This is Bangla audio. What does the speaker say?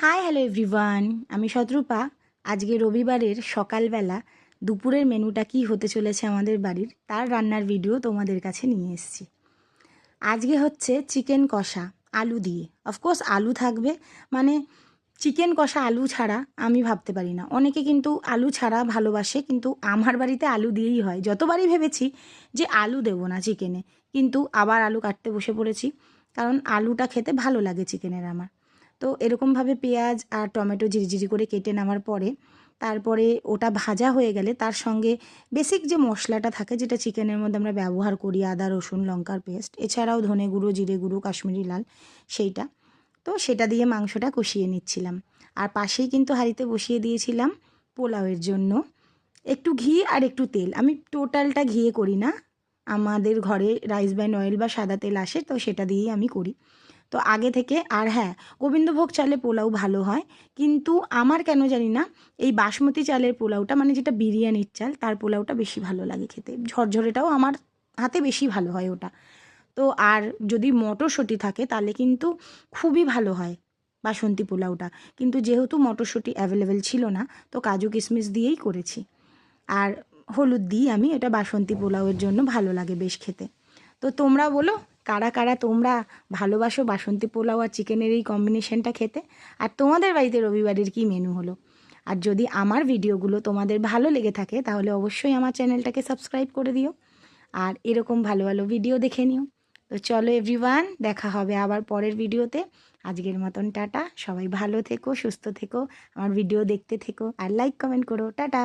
হাই হ্যালো এভরিওয়ান, আমি শতরূপা। আজকে রবিবারের সকালবেলা দুপুরের মেনুটা কি হতে চলেছে আমাদের বাড়ির তার রান্নার ভিডিও তোমাদের কাছে নিয়ে এসেছি। আজকে হচ্ছে চিকেন কষা আলু দিয়ে। অফকোর্স আলু থাকবে, মানে চিকেন কষা আলু ছাড়া আমি ভাবতে পারি না। অনেকে কিন্তু আলু ছাড়া ভালোবাসে, কিন্তু আমার বাড়িতে আলু দিয়েই হয়। যতবারই ভেবেছি যে আলু দেবো না চিকেনে, কিন্তু আবার আলু কাটতে বসে পড়েছি, কারণ আলুটা খেতে ভালো লাগে চিকেনের আমার। তো এরকমভাবে পেঁয়াজ আর টমেটো ঝিরিঝিরি করে কেটে নেওয়ার পরে তারপরে ওটা ভাজা হয়ে গেলে তার সঙ্গে বেসিক যে মশলাটা থাকে, যেটা চিকেনের মধ্যে আমরা ব্যবহার করি, আদা রসুন লঙ্কার পেস্ট, এছাড়াও ধনে গুঁড়ো জিরে গুঁড়ো কাশ্মীরি লাল, সেইটা, তো সেটা দিয়ে মাংসটা কষিয়ে নিচ্ছিলাম। আর পাশেই কিন্তু হাঁড়িতে বসিয়ে দিয়েছিলাম পোলাওয়ের জন্য একটু ঘি আর একটু তেল। আমি টোটালটা ঘিয়ে করি না, আমাদের ঘরে রাইস ব্র্যান অয়েল বা সাদা তেল আসে, তো সেটা দিয়েই আমি করি। তো আগে থেকে, আর হ্যাঁ, গোবিন্দভোগ চালে পোলাও ভালো হয়, কিন্তু আমার কেন জানি না এই বাসমতি চালের পোলাওটা, মানে যেটা বিরিয়ানির চাল, তার পোলাওটা বেশি ভালো লাগে খেতে। ঝরঝরেটাও আমার হাতে বেশি ভালো হয় ওটা। তো আর যদি মটরশুঁটি থাকে তাহলে কিন্তু খুবই ভালো হয় বাসন্তী পোলাওটা, কিন্তু যেহেতু মটরশুঁটি অ্যাভেলেবেল ছিল না, তো কাজু কিশমিশ দিয়েই করেছি। আর হলুদ দিই আমি, এটা বাসন্তী পোলাওয়ের জন্য ভালো লাগে বেশ খেতে। তো তোমরা বলো, কারা কারা তোমরা ভালোবাসো বাসন্তী পোলাও আর চিকেনের এই কম্বিনেশনটা খেতে? আর তোমাদের বাড়িতে রবিবারের কী মেনু হলো? আর যদি আমার ভিডিওগুলো তোমাদের ভালো লেগে থাকে তাহলে অবশ্যই আমার চ্যানেলটাকে সাবস্ক্রাইব করে দিও, আর এরকম ভালো ভালো ভিডিও দেখে নিও। তো চলো এভরিওয়ান, দেখা হবে আবার পরের ভিডিওতে। আজকের মতন টাটা, সবাই ভালো থেকো, সুস্থ থেকো, আমার ভিডিও দেখতে থেকো, আর লাইক কমেন্ট করো। টাটা।